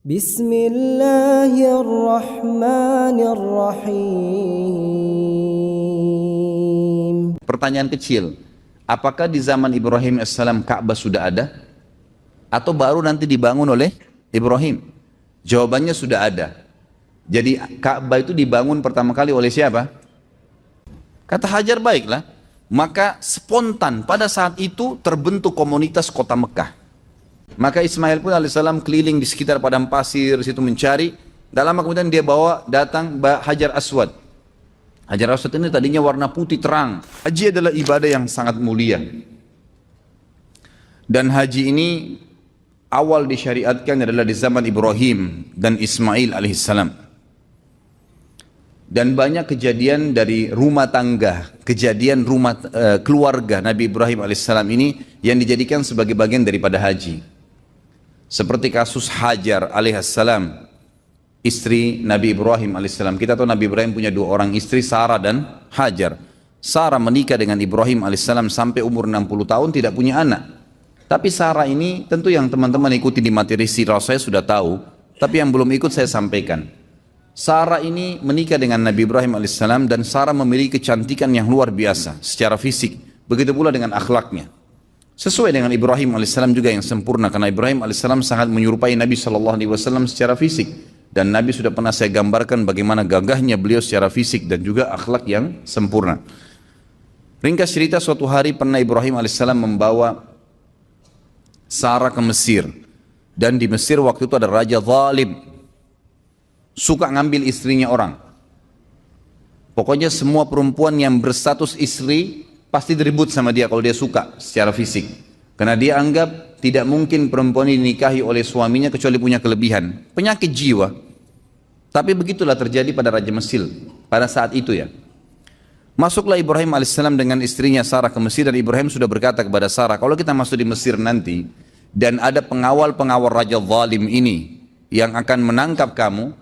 Bismillahirrahmanirrahim. Pertanyaan kecil, apakah di zaman Ibrahim AS Ka'bah sudah ada? Atau baru nanti dibangun oleh Ibrahim? Jawabannya sudah ada. Jadi Ka'bah itu dibangun pertama kali oleh siapa? Kata Hajar, baiklah. Maka spontan pada saat itu terbentuk komunitas kota Mekah. Maka Ismail pun alaihissalam keliling di sekitar padang pasir situ mencari. Tak lama kemudian dia datang Hajar Aswad. Hajar Aswad ini tadinya warna putih terang. Haji adalah ibadah yang sangat mulia. Dan haji ini awal disyariatkan adalah di zaman Ibrahim dan Ismail alaihissalam. Dan banyak kejadian dari rumah tangga, kejadian keluarga Nabi Ibrahim alaihissalam ini yang dijadikan sebagai bagian daripada haji. Seperti kasus Hajar alaihissalam, istri Nabi Ibrahim alaihissalam. Kita tahu Nabi Ibrahim punya dua orang istri, Sarah dan Hajar. Sarah menikah dengan Ibrahim alaihissalam sampai umur 60 tahun tidak punya anak. Tapi Sarah ini tentu yang teman-teman ikuti di materi sirah saya sudah tahu, tapi yang belum ikut saya sampaikan. Sarah ini menikah dengan Nabi Ibrahim alaihissalam dan Sarah memiliki kecantikan yang luar biasa secara fisik. Begitu pula dengan akhlaknya. Sesuai dengan Ibrahim alaihissalam juga yang sempurna, karena Ibrahim alaihissalam sangat menyerupai Nabi SAW secara fisik. Dan Nabi sudah pernah saya gambarkan bagaimana gagahnya beliau secara fisik dan juga akhlak yang sempurna. Ringkas cerita, suatu hari pernah Ibrahim alaihissalam membawa Sarah ke Mesir. Dan di Mesir waktu itu ada raja zalim, suka ngambil istrinya orang. Pokoknya semua perempuan yang berstatus istri pasti diribut sama dia kalau dia suka secara fisik. Karena dia anggap tidak mungkin perempuan ini dinikahi oleh suaminya kecuali punya kelebihan, penyakit jiwa. Tapi begitulah terjadi pada Raja Mesir pada saat itu ya. Masuklah Ibrahim alaihissalam dengan istrinya Sarah ke Mesir, dan Ibrahim sudah berkata kepada Sarah, kalau kita masuk di Mesir nanti dan ada pengawal-pengawal raja zalim ini yang akan menangkap kamu,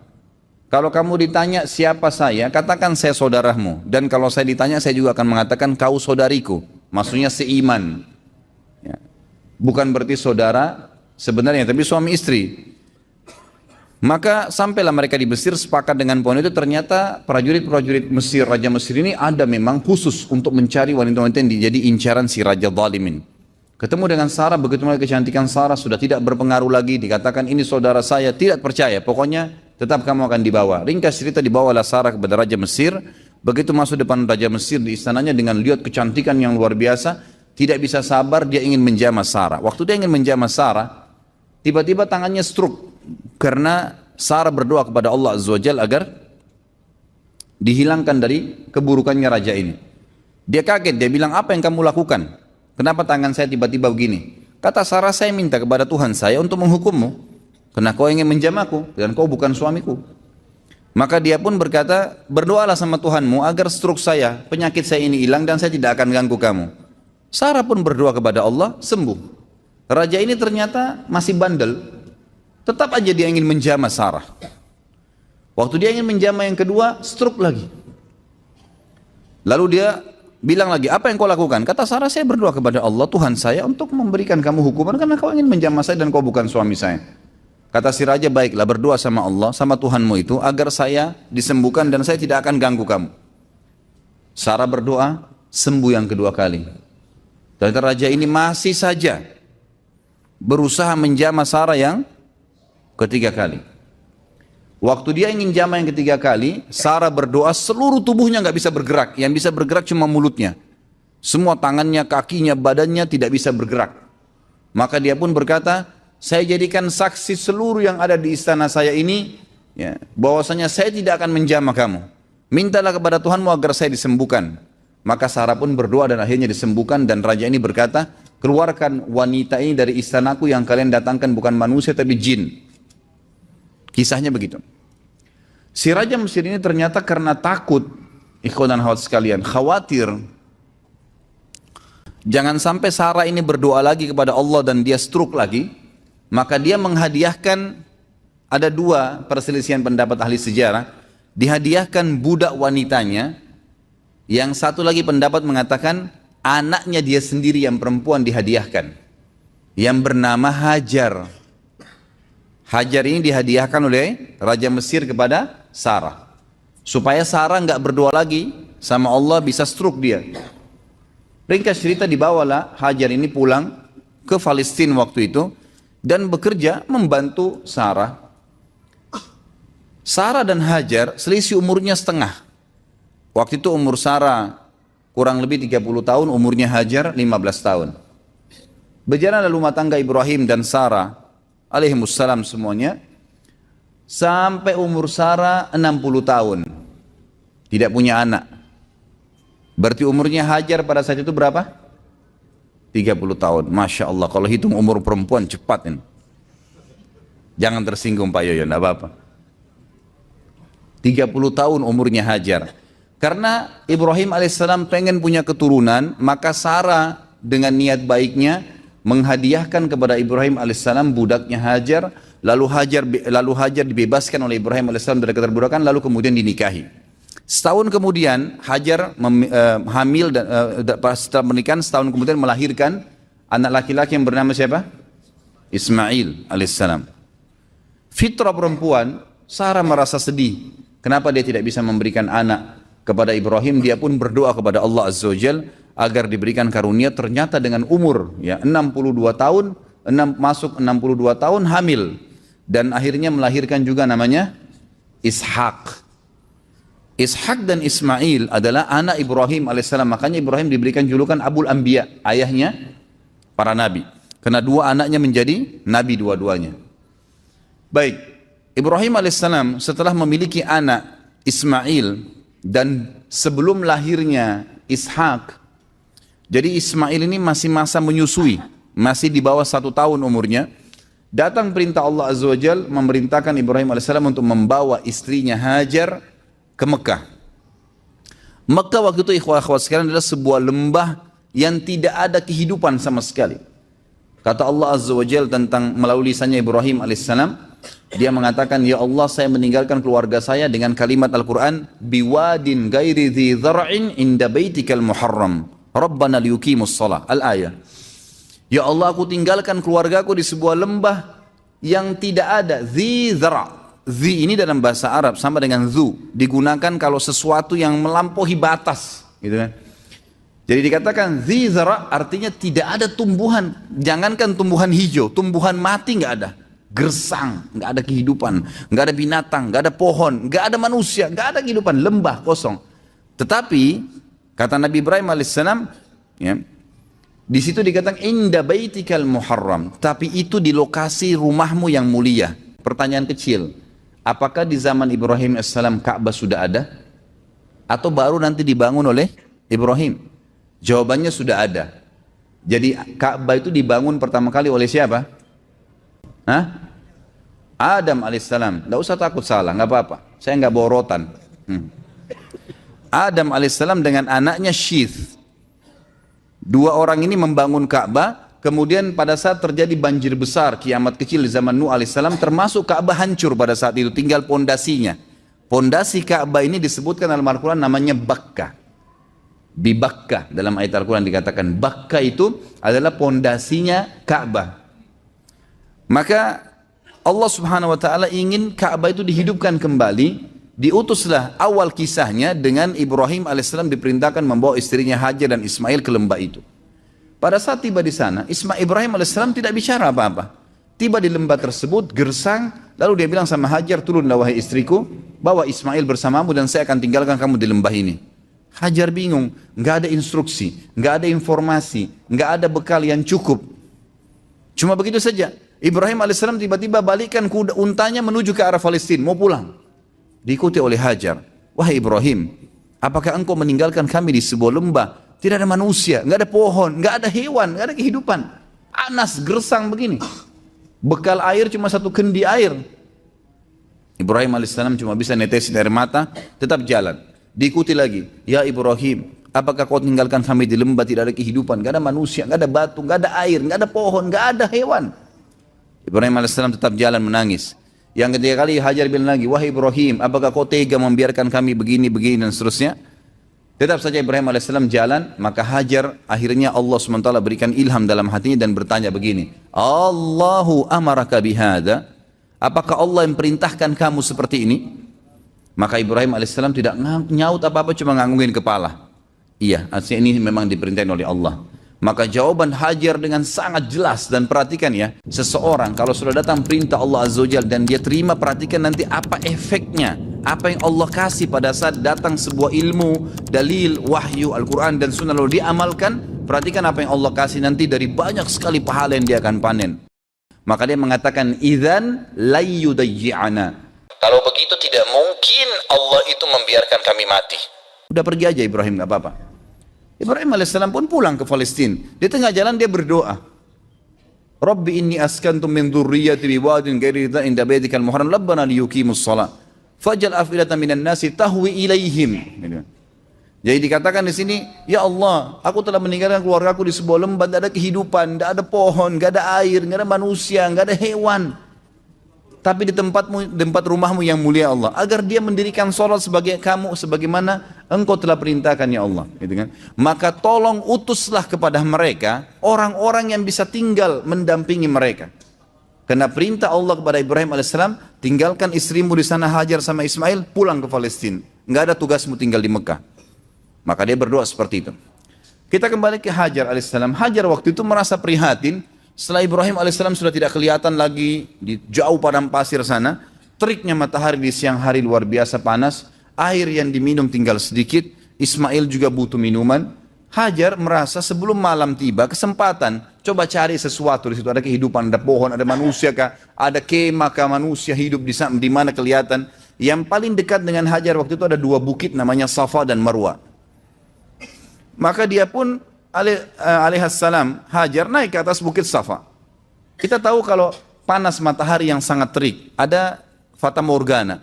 kalau kamu ditanya siapa saya, katakan saya saudaramu. Dan kalau saya ditanya, saya juga akan mengatakan kau saudariku. Maksudnya seiman. Ya. Bukan berarti saudara sebenarnya, tapi suami istri. Maka sampailah mereka di Mesir, sepakat dengan poin itu. Ternyata prajurit-prajurit Mesir, Raja Mesir ini ada memang khusus untuk mencari wanita-wanita yang jadi incaran si Raja Zalimin. Ketemu dengan Sarah, begitu melihat kecantikan Sarah sudah tidak berpengaruh lagi. Dikatakan ini saudara saya, tidak percaya. Pokoknya tetap kamu akan dibawa. Ringkas cerita, dibawalah Sarah kepada Raja Mesir. Begitu masuk depan Raja Mesir di istananya dengan lihat kecantikan yang luar biasa, tidak bisa sabar, dia ingin menjamah Sarah. Waktu dia ingin menjamah Sarah, tiba-tiba tangannya stroke karena Sarah berdoa kepada Allah Azza wa Jalla agar dihilangkan dari keburukannya raja ini. Dia kaget, dia bilang, apa yang kamu lakukan? Kenapa tangan saya tiba-tiba begini? Kata Sarah, saya minta kepada Tuhan saya untuk menghukummu karena kau ingin menjamahku dan kau bukan suamiku. Maka dia pun berkata, berdoalah sama Tuhanmu agar stroke saya, penyakit saya ini hilang dan saya tidak akan ganggu kamu. Sarah pun berdoa kepada Allah, sembuh. Raja ini ternyata masih bandel, tetap aja dia ingin menjamah Sarah. Waktu dia ingin menjamah yang kedua, stroke lagi. Lalu dia bilang lagi, apa yang kau lakukan? Kata Sarah, saya berdoa kepada Allah, Tuhan saya, untuk memberikan kamu hukuman karena kau ingin menjamah saya dan kau bukan suami saya. Kata si raja, baiklah, berdoa sama Allah, sama Tuhanmu itu, agar saya disembuhkan dan saya tidak akan ganggu kamu. Sarah berdoa, sembuh yang kedua kali. Dan raja ini masih saja berusaha menjamah Sarah yang ketiga kali. Waktu dia ingin jamah yang ketiga kali, Sarah berdoa, seluruh tubuhnya nggak bisa bergerak. Yang bisa bergerak cuma mulutnya. Semua tangannya, kakinya, badannya tidak bisa bergerak. Maka dia pun berkata, saya jadikan saksi seluruh yang ada di istana saya ini, ya, bahwasanya saya tidak akan menjamah kamu. Mintalah kepada Tuhanmu agar saya disembuhkan. Maka Sarah pun berdoa dan akhirnya disembuhkan. Dan raja ini berkata, keluarkan wanita ini dari istanaku, yang kalian datangkan bukan manusia tapi jin. Kisahnya begitu. Si Raja Mesir ini ternyata karena takut, ikhwan dan akhwat sekalian, khawatir jangan sampai Sarah ini berdoa lagi kepada Allah dan dia stroke lagi, maka dia menghadiahkan, ada dua perselisihan pendapat ahli sejarah, dihadiahkan budak wanitanya, yang satu lagi pendapat mengatakan anaknya dia sendiri yang perempuan dihadiahkan, yang bernama Hajar. Hajar ini dihadiahkan oleh Raja Mesir kepada Sarah. Supaya Sarah nggak berdoa lagi sama Allah, bisa stroke dia. Ringkas cerita, dibawalah Hajar ini pulang ke Palestina waktu itu dan bekerja membantu Sarah. Sarah dan Hajar selisih umurnya setengah. Waktu itu umur Sarah kurang lebih 30 tahun, umurnya Hajar 15 tahun. Berjalanlah rumah tangga Ibrahim dan Sarah alaihimussalam semuanya sampai umur Sarah 60 tahun. Tidak punya anak. Berarti umurnya Hajar pada saat itu berapa? 30 tahun. Masya Allah, kalau hitung umur perempuan cepat ini. Jangan tersinggung Pak Yoyo, enggak apa-apa. 30 tahun umurnya Hajar. Karena Ibrahim alaihissalam pengen punya keturunan, maka Sarah dengan niat baiknya menghadiahkan kepada Ibrahim alaihissalam budaknya Hajar, lalu Hajar dibebaskan oleh Ibrahim alaihissalam dari keterbudakan, lalu kemudian dinikahi. Setahun kemudian Hajar hamil dan setelah menikah, setahun kemudian melahirkan anak laki-laki yang bernama siapa? Ismail alaihissalam. Fitrah perempuan, Sarah merasa sedih. Kenapa dia tidak bisa memberikan anak kepada Ibrahim? Dia pun berdoa kepada Allah Azza wa Jalla agar diberikan karunia. Ternyata dengan umur 62 tahun, masuk 62 tahun hamil, dan akhirnya melahirkan juga namanya Ishak. Ishak dan Ismail adalah anak Ibrahim alaihissalam. Makanya Ibrahim diberikan julukan Abul Anbiya, ayahnya para nabi. Karena dua anaknya menjadi nabi dua-duanya. Baik, Ibrahim alaihissalam setelah memiliki anak Ismail dan sebelum lahirnya Ishak, jadi Ismail ini masih masa menyusui, masih di bawah 1 tahun umurnya. Datang perintah Allah Azza wa Jalla memerintahkan Ibrahim alaihissalam untuk membawa istrinya Hajar ke Mekah. Mekah waktu itu ikhwah-ikhwah sekalian adalah sebuah lembah yang tidak ada kehidupan sama sekali. Kata Allah Azza wa Jalla tentang melalui lisannya Ibrahim alaihissalam, dia mengatakan, ya Allah, saya meninggalkan keluarga saya dengan kalimat Al-Quran, biwadin ghairi dhi dhar'in inda baitikal muharram rabbana liyuqimus shalah, al-ayah. Ya Allah, aku tinggalkan keluargaku di sebuah lembah yang tidak ada dhi dhar'. Dhi ini dalam bahasa Arab sama dengan zu, digunakan kalau sesuatu yang melampaui batas, gitu kan. Jadi dikatakan dhi dhar' artinya tidak ada tumbuhan, jangankan tumbuhan hijau, tumbuhan mati nggak ada, gersang, nggak ada kehidupan, nggak ada binatang, nggak ada pohon, nggak ada manusia, nggak ada kehidupan, lembah kosong. Tetapi kata Nabi Ibrahim alaihissalam, ya, di situ dikatakan inda baitikal muharram, tapi itu di lokasi rumahmu yang mulia. Pertanyaan kecil, apakah di zaman Ibrahim alaihissalam Ka'bah sudah ada? Atau baru nanti dibangun oleh Ibrahim? Jawabannya sudah ada. Jadi Ka'bah itu dibangun pertama kali oleh siapa? Adam alaihissalam. Tidak usah takut salah, nggak apa-apa. Saya nggak bawa rotan. Adam alaihissalam dengan anaknya Syith. Dua orang ini membangun Ka'bah. Kemudian pada saat terjadi banjir besar, kiamat kecil di zaman Nuh alaihissalam, termasuk Ka'bah hancur pada saat itu, tinggal pondasinya. Pondasi Ka'bah ini disebutkan dalam Al-Quran namanya Bakkah. Di Bakkah dalam ayat Al-Quran dikatakan Bakkah itu adalah pondasinya Ka'bah. Maka Allah subhanahu wa ta'ala ingin Ka'bah itu dihidupkan kembali. Diutuslah awal kisahnya dengan Ibrahim alaihissalam diperintahkan membawa istrinya Hajar dan Ismail ke lembah itu. Pada saat tiba di sana, Ibrahim alaihissalam tidak bicara apa-apa. Tiba di lembah tersebut, gersang, lalu dia bilang sama Hajar, turunlah wahai istriku, bawa Ismail bersamamu dan saya akan tinggalkan kamu di lembah ini. Hajar bingung, nggak ada instruksi, nggak ada informasi, nggak ada bekal yang cukup. Cuma begitu saja. Ibrahim alaihissalam tiba-tiba balikkan kuda untanya menuju ke arah Palestina, mau pulang. Diikuti oleh Hajar. Wahai Ibrahim, apakah engkau meninggalkan kami di sebuah lembah? Tidak ada manusia, nggak ada pohon, nggak ada hewan, nggak ada kehidupan. Panas, gersang begini. Bekal air cuma 1 kendi air. Ibrahim alaihissalam cuma bisa netesin air mata, tetap jalan. Diikuti lagi, ya Ibrahim, apakah kau tinggalkan kami di lembah, tidak ada kehidupan, nggak ada manusia, nggak ada batu, nggak ada air, nggak ada pohon, nggak ada hewan. Ibrahim alaihissalam tetap jalan menangis. Yang ketiga kali Hajar bilang lagi, wahai Ibrahim, apakah kau tega membiarkan kami begini dan seterusnya. Tetap saja Ibrahim alaihissalam jalan. Maka Hajar akhirnya Allah SWT berikan ilham dalam hatinya dan bertanya begini, Allahu amaraka bihada, Apakah Allah yang perintahkan kamu seperti ini? Maka Ibrahim alaihissalam tidak nyaut apa-apa, cuma nganggungin kepala. Iya, artinya ini memang diperintahkan oleh Allah. Maka jawaban Hajar dengan sangat jelas, dan perhatikan ya, seseorang kalau sudah datang perintah Allah Azza wa Jalla dan dia terima, perhatikan nanti apa efeknya, apa yang Allah kasih pada saat datang sebuah ilmu, dalil, wahyu, Al-Quran dan Sunnah lalu diamalkan. Perhatikan apa yang Allah kasih nanti dari banyak sekali pahala yang dia akan panen. Maka dia mengatakan, idzan layyudayyi'ana. Kalau begitu tidak mungkin Allah itu membiarkan kami mati. Udah pergi aja Ibrahim, gak apa-apa. Ibrahim alaihissalam pun pulang ke Palestina. Di tengah jalan dia berdoa, Rabbi inni askantu min dhurriyyati biwadin ghairi dzin inda baitikal muharram rabbana liyuqimus shalah faj'al af'idatan minan nasi tahwi ilaihim. Jadi dikatakan di sini, ya Allah, aku telah meninggalkan keluargaku di sebuah lembah, tidak ada kehidupan, tidak ada pohon, tidak ada air, tidak ada manusia, tidak ada hewan. Tapi di tempat rumahmu yang mulia Allah, agar dia mendirikan sholat sebagai kamu, sebagaimana engkau telah perintahkan ya Allah. Gitu kan? Maka tolong utuslah kepada mereka orang-orang yang bisa tinggal mendampingi mereka. Karena perintah Allah kepada Ibrahim alaihissalam, tinggalkan istrimu di sana Hajar sama Ismail, pulang ke Palestina. Nggak ada tugasmu tinggal di Mekah. Maka dia berdoa seperti itu. Kita kembali ke Hajar alaihissalam. Hajar waktu itu merasa prihatin setelah Ibrahim alaihissalam sudah tidak kelihatan lagi di jauh padang pasir sana. Teriknya matahari di siang hari luar biasa panas. Air yang diminum tinggal sedikit. Ismail juga butuh minuman. Hajar merasa sebelum malam tiba kesempatan coba cari sesuatu di situ. Ada kehidupan, ada pohon, ada manusia kah? Ada kemah kah, manusia hidup di mana kelihatan? Yang paling dekat dengan Hajar waktu itu ada dua bukit namanya Safa dan Marwa. Maka dia pun alaihissalam Hajar naik ke atas bukit Safa. Kita tahu kalau panas matahari yang sangat terik, ada fata morgana,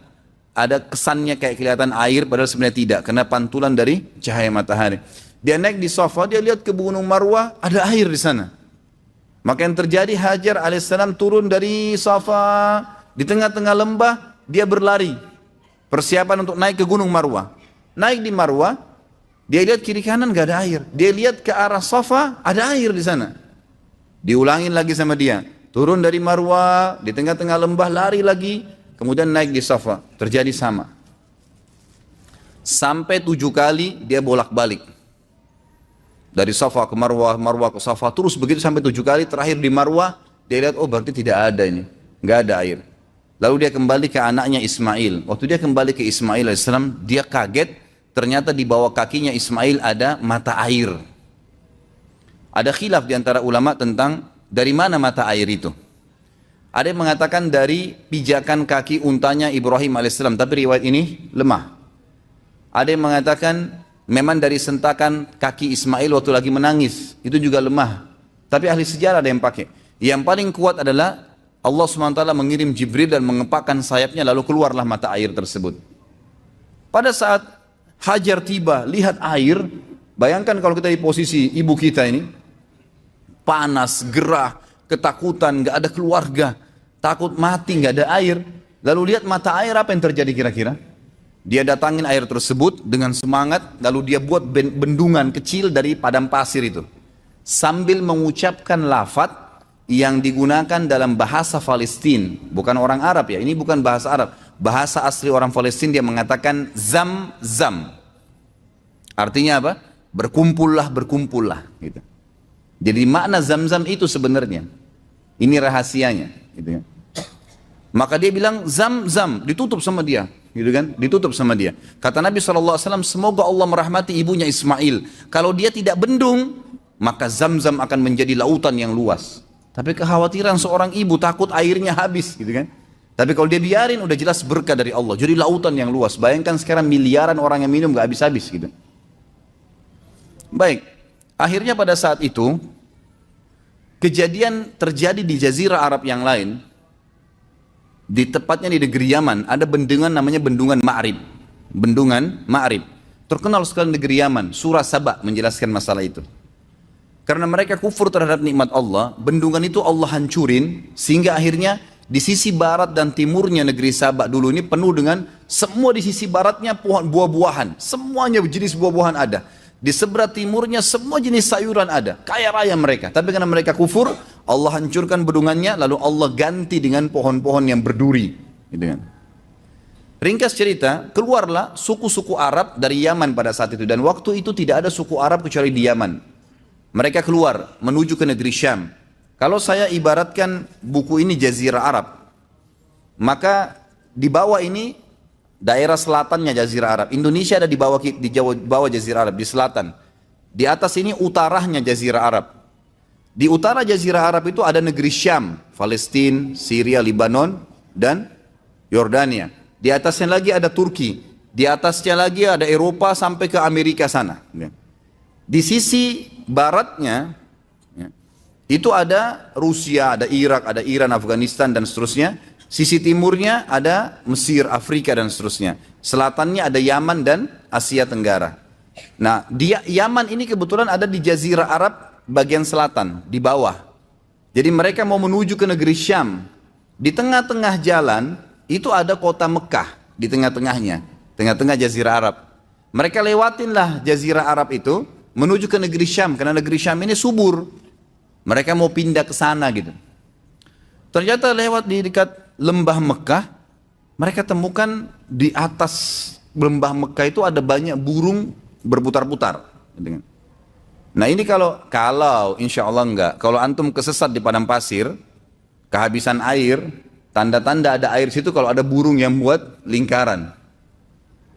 ada kesannya kayak kelihatan air, padahal sebenarnya tidak, karena pantulan dari cahaya matahari. Dia naik di Safa, dia lihat ke Gunung Marwah, ada air di sana. Maka yang terjadi, Hajar alaihissalam turun dari Safa, di tengah-tengah lembah dia berlari, persiapan untuk naik ke Gunung Marwah. Naik di Marwah, dia lihat kiri kanan gak ada air. Dia lihat ke arah Safa, ada air di sana. Diulangin lagi sama dia. Turun dari Marwah, di tengah-tengah lembah lari lagi, kemudian naik di Safa. Terjadi sama. Sampai 7 kali dia bolak-balik. Dari Safa ke Marwah, Marwah ke Safa, terus begitu sampai 7 kali. Terakhir di Marwah, dia lihat, oh berarti tidak ada ini. Gak ada air. Lalu dia kembali ke anaknya Ismail. Waktu dia kembali ke Ismail alaihissalam, dia kaget. Ternyata di bawah kakinya Ismail ada mata air. Ada khilaf di antara ulama tentang dari mana mata air itu. Ada yang mengatakan dari pijakan kaki untanya Ibrahim alaihissalam, tapi riwayat ini lemah. Ada yang mengatakan memang dari sentakan kaki Ismail waktu lagi menangis, itu juga lemah. Tapi ahli sejarah ada yang pakai. Yang paling kuat adalah Allah SWT mengirim Jibril dan mengepakkan sayapnya, lalu keluarlah mata air tersebut. Pada saat Hajar tiba, lihat air, bayangkan kalau kita di posisi ibu kita ini, panas, gerah, ketakutan, gak ada keluarga, takut mati, gak ada air. Lalu lihat mata air, apa yang terjadi kira-kira? Dia datangin air tersebut dengan semangat, lalu dia buat bendungan kecil dari padang pasir itu. Sambil mengucapkan lafaz yang digunakan dalam bahasa Palestina, bukan orang Arab ya, ini bukan bahasa Arab. Bahasa asli orang Palestina, dia mengatakan zam-zam. Artinya apa? Berkumpullah, berkumpullah. Gitu. Jadi makna zam-zam itu sebenarnya. Ini rahasianya. Gitu. Maka dia bilang zam-zam, ditutup sama dia. Gitu kan? Ditutup sama dia. Kata Nabi SAW, semoga Allah merahmati ibunya Ismail. Kalau dia tidak bendung, maka zam-zam akan menjadi lautan yang luas. Tapi kekhawatiran seorang ibu, takut airnya habis. Gitu kan? Tapi kalau dia biarin, udah jelas berkah dari Allah. Jadi lautan yang luas. Bayangkan sekarang miliaran orang yang minum gak habis-habis gitu. Baik, akhirnya pada saat itu kejadian terjadi di Jazirah Arab yang lain. Di tepatnya di negeri Yaman ada bendungan namanya Bendungan Ma'rib. Bendungan Ma'rib. Terkenal sekali negeri Yaman. Surah Saba menjelaskan masalah itu. Karena mereka kufur terhadap nikmat Allah, bendungan itu Allah hancurin sehingga akhirnya di sisi barat dan timurnya negeri Sabak dulu ini penuh dengan semua, di sisi baratnya pohon buah-buahan, semuanya jenis buah-buahan ada. Di sebelah timurnya semua jenis sayuran ada, kaya raya mereka. Tapi karena mereka kufur, Allah hancurkan bendungannya, lalu Allah ganti dengan pohon-pohon yang berduri. Gitu kan. Ringkas cerita, keluarlah suku-suku Arab dari Yaman pada saat itu. Dan waktu itu tidak ada suku Arab kecuali di Yaman. Mereka keluar menuju ke negeri Syam. Kalau saya ibaratkan buku ini Jazirah Arab, maka di bawah ini daerah selatannya Jazirah Arab. Indonesia ada di bawah Jazirah Arab, di selatan. Di atas ini utaranya Jazirah Arab. Di utara Jazirah Arab itu ada negeri Syam, Palestina, Syria, Lebanon, dan Yordania. Di atasnya lagi ada Turki. Di atasnya lagi ada Eropa sampai ke Amerika sana. Di sisi baratnya, itu ada Rusia, ada Irak, ada Iran, Afghanistan, dan seterusnya. Sisi timurnya ada Mesir, Afrika, dan seterusnya. Selatannya ada Yaman dan Asia Tenggara. Nah, Yaman ini kebetulan ada di Jazirah Arab bagian selatan, di bawah. Jadi mereka mau menuju ke negeri Syam. Di tengah-tengah jalan, itu ada kota Mekah, di tengah-tengahnya. Tengah-tengah Jazirah Arab. Mereka lewatinlah Jazirah Arab itu, menuju ke negeri Syam, karena negeri Syam ini subur. Mereka mau pindah ke sana gitu. Ternyata lewat di dekat lembah Mekah, mereka temukan di atas lembah Mekah itu ada banyak burung berputar-putar. Nah ini kalau insya Allah enggak, kalau antum kesesat di padang pasir, kehabisan air, tanda-tanda ada air situ kalau ada burung yang buat lingkaran.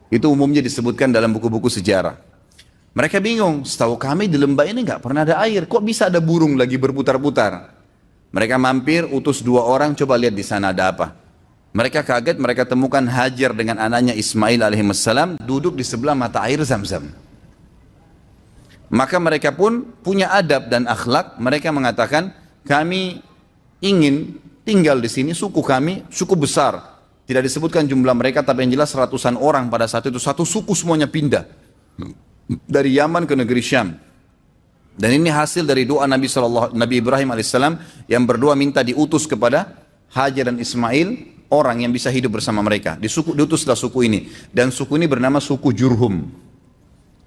Itu umumnya disebutkan dalam buku-buku sejarah. Mereka bingung, setahu kami di lembah ini enggak pernah ada air, kok bisa ada burung lagi berputar-putar? Mereka mampir, utus 2 orang, coba lihat di sana ada apa. Mereka kaget, mereka temukan Hajar dengan anaknya Ismail alaihissalam duduk di sebelah mata air Zam-Zam. Maka mereka pun punya adab dan akhlak. Mereka mengatakan, kami ingin tinggal di sini, suku kami suku besar. Tidak disebutkan jumlah mereka, tapi yang jelas ratusan orang pada saat itu. Satu suku semuanya pindah dari Yaman ke negeri Syam. Dan ini hasil dari doa Nabi Ibrahim alaihissalam yang berdoa minta diutus kepada Hajar dan Ismail orang yang bisa hidup bersama mereka. Diutuslah suku ini, dan suku ini bernama suku Jurhum.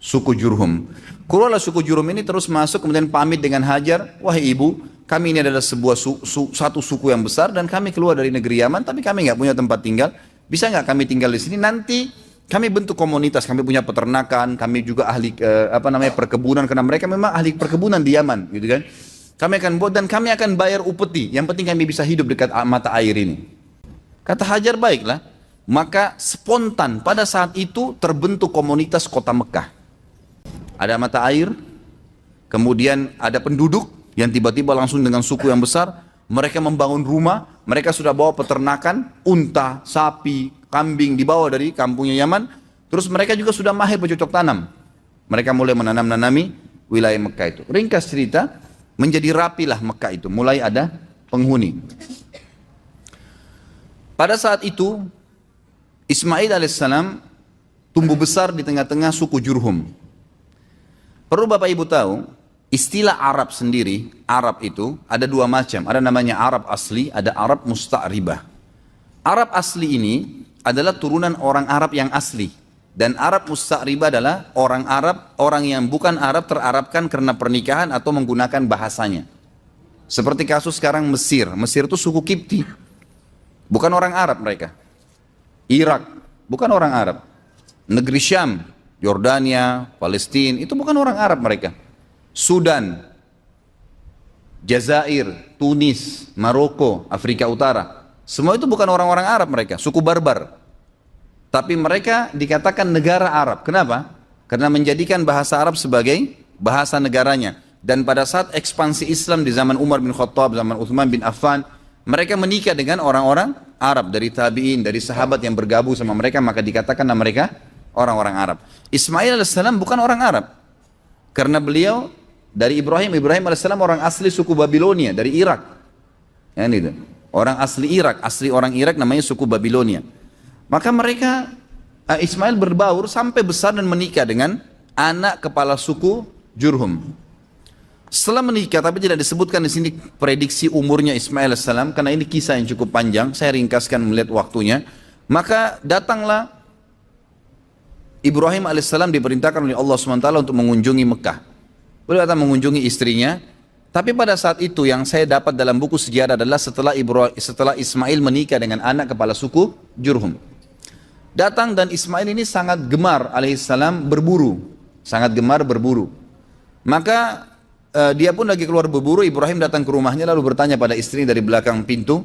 Suku Jurhum. Keluarlah suku Jurhum ini terus masuk, kemudian pamit dengan Hajar, wahai ibu, kami ini adalah satu suku yang besar dan kami keluar dari negeri Yaman, tapi kami nggak punya tempat tinggal. Bisa nggak kami tinggal di sini? Nanti kami bentuk komunitas, kami punya peternakan, kami juga ahli perkebunan, karena mereka memang ahli perkebunan di Yaman, gitu kan? Kami akan buat dan kami akan bayar upeti. Yang penting kami bisa hidup dekat mata air ini. Kata Hajar, baiklah. Maka spontan pada saat itu terbentuk komunitas kota Mekah. Ada mata air, kemudian ada penduduk yang tiba-tiba langsung dengan suku yang besar. Mereka membangun rumah, mereka sudah bawa peternakan, unta, sapi, kambing dibawa dari kampungnya Yaman. Terus mereka juga sudah mahir bercocok tanam. Mereka mulai menanam-nanami wilayah Mekah itu. Ringkas cerita, menjadi rapilah Mekah itu, mulai ada penghuni. Pada saat itu Ismail alaihissalam tumbuh besar di tengah-tengah suku Jurhum. Perlu Bapak Ibu tahu, istilah Arab sendiri, Arab itu ada 2 macam. Ada namanya Arab asli, ada Arab musta'ribah. Arab asli ini adalah turunan orang Arab yang asli. Dan Arab musta'ribah adalah orang Arab, orang yang bukan Arab terarabkan karena pernikahan atau menggunakan bahasanya. Seperti kasus sekarang Mesir. Mesir itu suku Kipti. Bukan orang Arab mereka. Irak, bukan orang Arab. Negeri Syam, Yordania, Palestina, itu bukan orang Arab mereka. Sudan, Jazair, Tunis, Maroko, Afrika Utara, semua itu bukan orang-orang Arab mereka, suku barbar. Tapi mereka dikatakan negara Arab. Kenapa? Karena menjadikan bahasa Arab sebagai bahasa negaranya. Dan pada saat ekspansi Islam di zaman Umar bin Khattab, zaman Uthman bin Affan, mereka menikah dengan orang-orang Arab, dari tabi'in, dari sahabat yang bergabung sama mereka, maka dikatakanlah mereka orang-orang Arab. Ismail alaihissalam bukan orang Arab, karena beliau dari Ibrahim alaihissalam orang asli suku Babilonia, dari Irak. Ya, itu. Orang asli Irak, asli orang Irak namanya suku Babilonia. Maka mereka, Ismail berbaur sampai besar dan menikah dengan anak kepala suku Jurhum. Setelah menikah, tapi tidak disebutkan di sini prediksi umurnya Ismail alaihissalam, karena ini kisah yang cukup panjang, saya ringkaskan melihat waktunya. Maka datanglah Ibrahim alaihissalam, diperintahkan oleh Allah SWT untuk mengunjungi Mekah. Beliau datang mengunjungi istrinya, Tapi pada saat itu yang saya dapat dalam buku sejarah adalah setelah Ismail menikah dengan anak kepala suku Jurhum. Datang dan Ismail ini sangat gemar alaihissalam berburu. Sangat gemar berburu. Maka dia pun lagi keluar berburu, Ibrahim datang ke rumahnya lalu bertanya pada istrinya dari belakang pintu,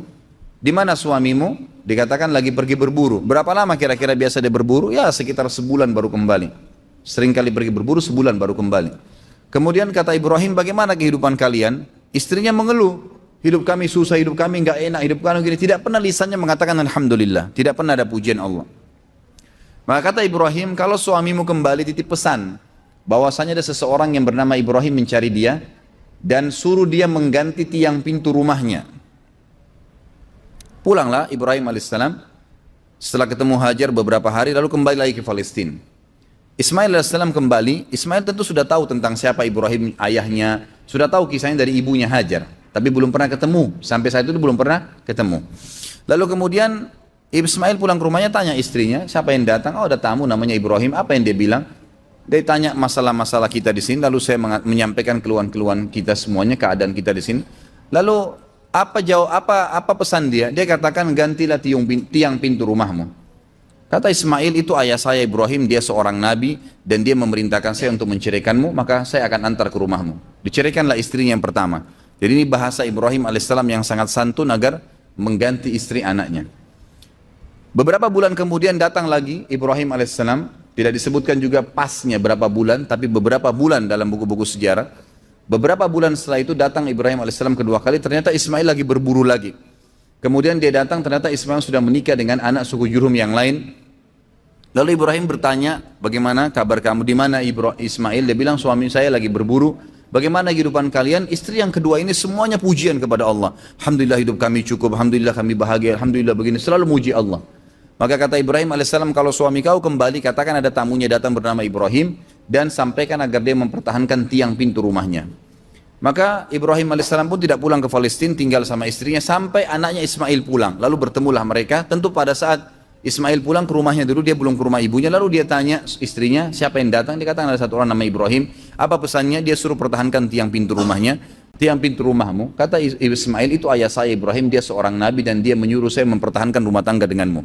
di mana suamimu? Dikatakan lagi pergi berburu. Berapa lama kira-kira biasa dia berburu? Ya sekitar sebulan baru kembali. Sering kali pergi berburu, sebulan baru kembali. Kemudian kata Ibrahim, bagaimana kehidupan kalian? Istrinya mengeluh, hidup kami susah, hidup kami enggak enak, hidup kami gini. Tidak pernah lisannya mengatakan Alhamdulillah, tidak pernah ada pujian Allah. Maka kata Ibrahim, kalau suamimu kembali titip pesan, bahwasanya ada seseorang yang bernama Ibrahim mencari dia, dan suruh dia mengganti tiang pintu rumahnya. Pulanglah Ibrahim alaihissalam, setelah ketemu Hajar beberapa hari, lalu kembali lagi ke Palestina. Ismail alaihissalam kembali, Ismail tentu sudah tahu tentang siapa Ibrahim ayahnya, sudah tahu kisahnya dari ibunya Hajar, tapi belum pernah ketemu, sampai saat itu belum pernah ketemu. Lalu kemudian Ismail pulang ke rumahnya, tanya istrinya, siapa yang datang? Oh ada tamu namanya Ibrahim, apa yang dia bilang? Dia tanya masalah-masalah kita di sini, lalu saya menyampaikan keluhan-keluhan kita semuanya, keadaan kita di sini. Lalu apa pesan dia? Dia katakan gantilah tiang pintu rumahmu. Kata Ismail, itu ayah saya Ibrahim, dia seorang nabi dan dia memerintahkan saya untuk menceraikanmu, maka saya akan antar ke rumahmu. Diceraikanlah istrinya yang pertama. Jadi ini bahasa Ibrahim alaihissalam yang sangat santun agar mengganti istri anaknya. Beberapa bulan kemudian datang lagi Ibrahim alaihissalam, tidak disebutkan juga pasnya berapa bulan, tapi beberapa bulan dalam buku-buku sejarah. Beberapa bulan setelah itu datang Ibrahim alaihissalam kedua kali, ternyata Ismail lagi berburu lagi. Kemudian dia datang, ternyata Ismail sudah menikah dengan anak suku Jurhum yang lain. Lalu Ibrahim bertanya, bagaimana kabar kamu, di mana Ismail? Dia bilang, suami saya lagi berburu. Bagaimana kehidupan kalian? Istri yang kedua ini semuanya pujian kepada Allah. Alhamdulillah hidup kami cukup, alhamdulillah kami bahagia, alhamdulillah begini, selalu muji Allah. Maka kata Ibrahim alaihissalam, kalau suami kau kembali, katakan ada tamunya datang bernama Ibrahim, dan sampaikan agar dia mempertahankan tiang pintu rumahnya. Maka Ibrahim alaihissalam pun tidak pulang ke Palestina, tinggal sama istrinya sampai anaknya Ismail pulang. Lalu bertemulah mereka. Tentu pada saat Ismail pulang ke rumahnya dulu, dia belum ke rumah ibunya. Lalu dia tanya istrinya, siapa yang datang? Dia katakan ada satu orang nama Ibrahim. Apa pesannya? Dia suruh pertahankan tiang pintu rumahnya. Tiang pintu rumahmu. Kata Ismail, itu ayah saya Ibrahim, dia seorang nabi dan dia menyuruh saya mempertahankan rumah tangga denganmu.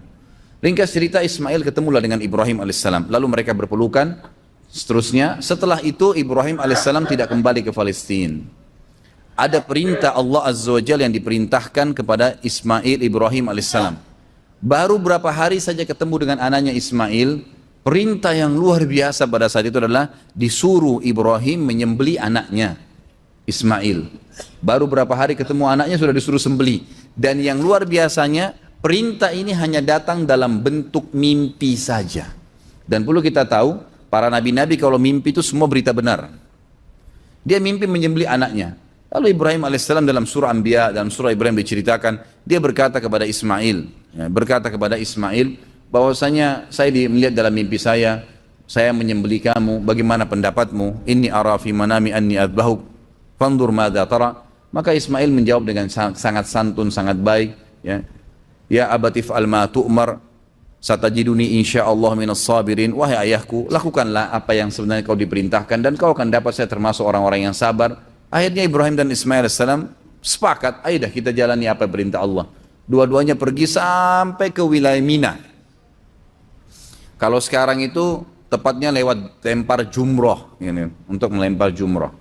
Ringkas cerita, Ismail ketemulah dengan Ibrahim alaihissalam. Lalu mereka berpelukan. Seterusnya, setelah itu Ibrahim alaihissalam tidak kembali ke Palestina. Ada perintah Allah Azza wa Jalla yang diperintahkan kepada Ismail Ibrahim alaihissalam. Baru berapa hari saja ketemu dengan anaknya Ismail, perintah yang luar biasa pada saat itu adalah disuruh Ibrahim menyembelih anaknya Ismail. Baru berapa hari ketemu anaknya sudah disuruh sembelih. Dan yang luar biasanya, perintah ini hanya datang dalam bentuk mimpi saja. Dan perlu kita tahu, para nabi-nabi kalau mimpi itu semua berita benar. Dia mimpi menyembelih anaknya. Lalu Ibrahim alaihissalam dalam surah Anbiya, dalam surah Ibrahim diceritakan, dia berkata kepada Ismail, bahwasanya saya melihat dalam mimpi saya menyembelih kamu, bagaimana pendapatmu? Inni ara fi manami anni adbahuk, fandur madza tara. Maka Ismail menjawab dengan sangat santun, sangat baik, ya abatif al ma tu'mar, satajiduni insyaallah minas sabirin. Wahai ayahku, lakukanlah apa yang sebenarnya kau diperintahkan dan kau akan dapat saya termasuk orang-orang yang sabar. Akhirnya Ibrahim dan Ismail AS sepakat, ayo dah kita jalani apa perintah Allah. Dua-duanya pergi sampai ke wilayah Mina. Kalau sekarang itu tepatnya lewat lempar jumroh, untuk melempar jumroh.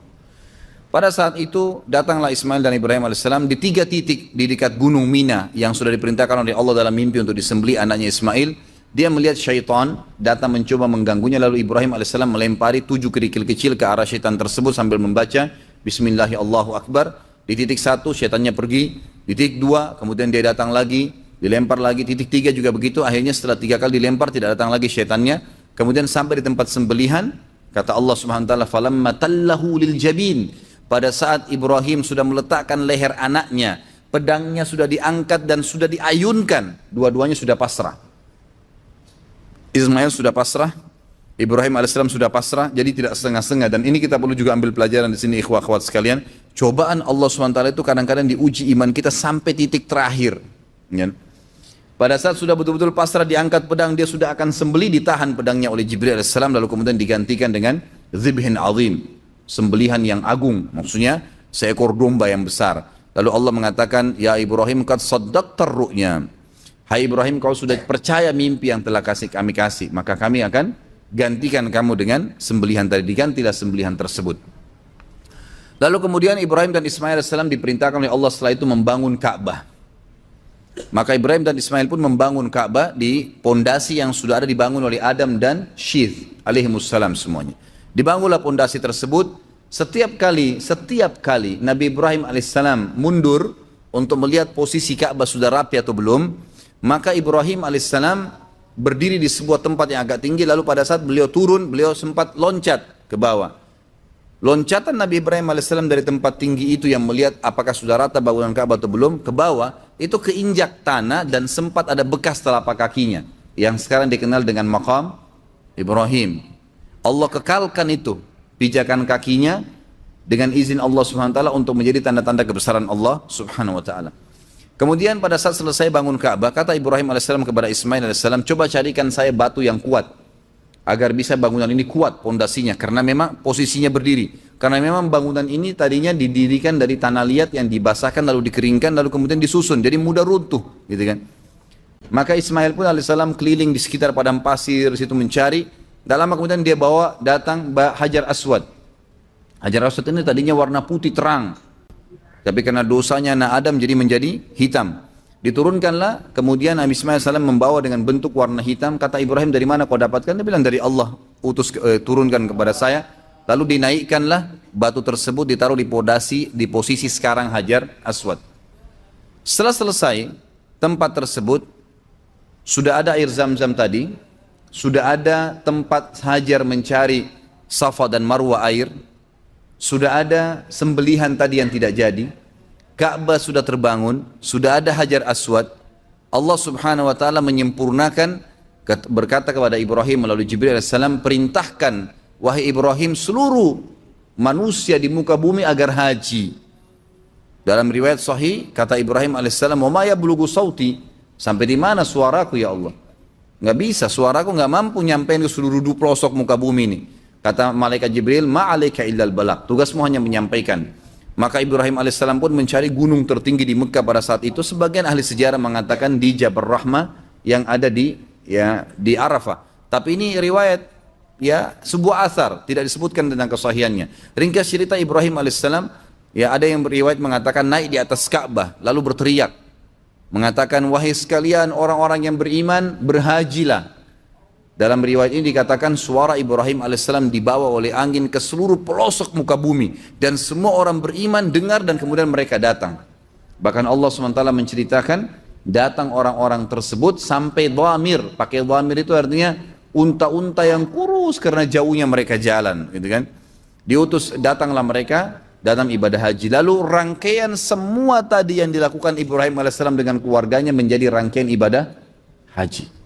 Pada saat itu datanglah Ismail dan Ibrahim AS di 3 titik di dekat gunung Mina yang sudah diperintahkan oleh Allah dalam mimpi untuk disembelih anaknya Ismail. Dia melihat syaitan datang mencoba mengganggunya, lalu Ibrahim AS melempari 7 kerikil kecil ke arah syaitan tersebut sambil membaca Bismillahirrahmanirrahim. Di titik 1 syaitannya pergi, di titik 2 kemudian dia datang lagi, dilempar lagi, titik 3 juga begitu. Akhirnya setelah 3 kali dilempar tidak datang lagi syaitannya. Kemudian sampai di tempat sembelihan, kata Allah Subhanahu wa taala, falamma tallahu lil jabin. Pada saat Ibrahim sudah meletakkan leher anaknya, pedangnya sudah diangkat dan sudah diayunkan, dua-duanya sudah pasrah. Ismail sudah pasrah, Ibrahim alaihissalam sudah pasrah, jadi tidak setengah-setengah. Dan ini kita perlu juga ambil pelajaran di sini, ikhwah-akhwat sekalian. Cobaan Allah SWT itu kadang-kadang diuji iman kita sampai titik terakhir. Pada saat sudah betul-betul pasrah, diangkat pedang, dia sudah akan sembelih, ditahan pedangnya oleh Jibril alaihissalam, lalu kemudian digantikan dengan zibhin azim, sembelihan yang agung. Maksudnya seekor domba yang besar. Lalu Allah mengatakan, ya Ibrahim, qad saddaqta ru'ya. Hai Ibrahim, kau sudah percaya mimpi yang telah kami kasih, maka kami akan gantikan kamu dengan sembelihan tadi. Digantilah sembelihan tersebut. Lalu kemudian Ibrahim dan Ismail AS diperintahkan oleh Allah setelah itu membangun Ka'bah. Maka Ibrahim dan Ismail pun membangun Ka'bah di pondasi yang sudah ada dibangun oleh Adam dan Syith alaihimussalam semuanya. Dibangunlah pondasi tersebut. Setiap kali Nabi Ibrahim alaihissalam mundur untuk melihat posisi Ka'bah sudah rapi atau belum, maka Ibrahim alaihissalam berdiri di sebuah tempat yang agak tinggi, lalu pada saat beliau turun, beliau sempat loncat ke bawah. Loncatan Nabi Ibrahim alaihissalam dari tempat tinggi itu yang melihat apakah sudah rata bangunan Ka'bah atau belum, ke bawah, itu keinjak tanah dan sempat ada bekas telapak kakinya, yang sekarang dikenal dengan maqam Ibrahim. Allah kekalkan itu, pijakan kakinya, dengan izin Allah Subhanahu wa taala untuk menjadi tanda-tanda kebesaran Allah Subhanahu wa taala. Kemudian pada saat selesai bangun Ka'bah, kata Ibrahim alaihissalam kepada Ismail alaihissalam, coba carikan saya batu yang kuat, agar bisa bangunan ini kuat pondasinya, karena memang posisinya berdiri. Karena memang bangunan ini tadinya didirikan dari tanah liat yang dibasahkan, lalu dikeringkan, lalu kemudian disusun, jadi mudah runtuh, gitu kan. Maka Ismail pun alaihissalam keliling di sekitar padang pasir, situ mencari. Tak lama kemudian dia bawa datang Hajar Aswad. Hajar Aswad ini tadinya warna putih terang, tapi karena dosanya anak Adam jadi menjadi hitam. Diturunkanlah, kemudian Nabi Ismail AS membawa dengan bentuk warna hitam. Kata Ibrahim, dari mana kau dapatkan? Dia bilang, dari Allah turunkan kepada saya. Lalu dinaikkanlah batu tersebut, ditaruh di posisi sekarang Hajar Aswad. Setelah selesai tempat tersebut, sudah ada air Zam-Zam tadi, sudah ada tempat Hajar mencari Safa dan Marwa air, sudah ada sembelihan tadi yang tidak jadi, Ka'bah sudah terbangun, sudah ada Hajar Aswad. Allah Subhanahu wa taala menyempurnakan, berkata kepada Ibrahim melalui Jibril alaihissalam, perintahkan wahai Ibrahim seluruh manusia di muka bumi agar haji. Dalam riwayat sahih kata Ibrahim alaihissalam, "Wa ma yablughu sauti?" Sampai di mana suaraku ya Allah? Enggak bisa, suaraku enggak mampu nyampein ke seluruh pelosok muka bumi ini. Kata malaikat Jibril, "Ma'alaika illal balagh." Tugasmu hanya menyampaikan. Maka Ibrahim alaihissalam pun mencari gunung tertinggi di Mekah pada saat itu. Sebagian ahli sejarah mengatakan di Jabal Rahmah yang ada di Arafah. Tapi ini riwayat, sebuah asar, tidak disebutkan tentang kesahihannya. Ringkas cerita Ibrahim alaihissalam, ada yang beriwayat mengatakan naik di atas Ka'bah lalu berteriak, mengatakan, wahai sekalian orang-orang yang beriman, berhajilah. Dalam riwayat ini dikatakan suara Ibrahim alaihissalam dibawa oleh angin ke seluruh pelosok muka bumi, dan semua orang beriman dengar dan kemudian mereka datang. Bahkan Allah SWT menceritakan datang orang-orang tersebut sampai dhamir. Pakai dhamir itu artinya unta-unta yang kurus karena jauhnya mereka jalan, gitu kan. Diutus, datanglah mereka dalam ibadah haji. Lalu rangkaian semua tadi yang dilakukan Ibrahim alaihissalam dengan keluarganya menjadi rangkaian ibadah haji.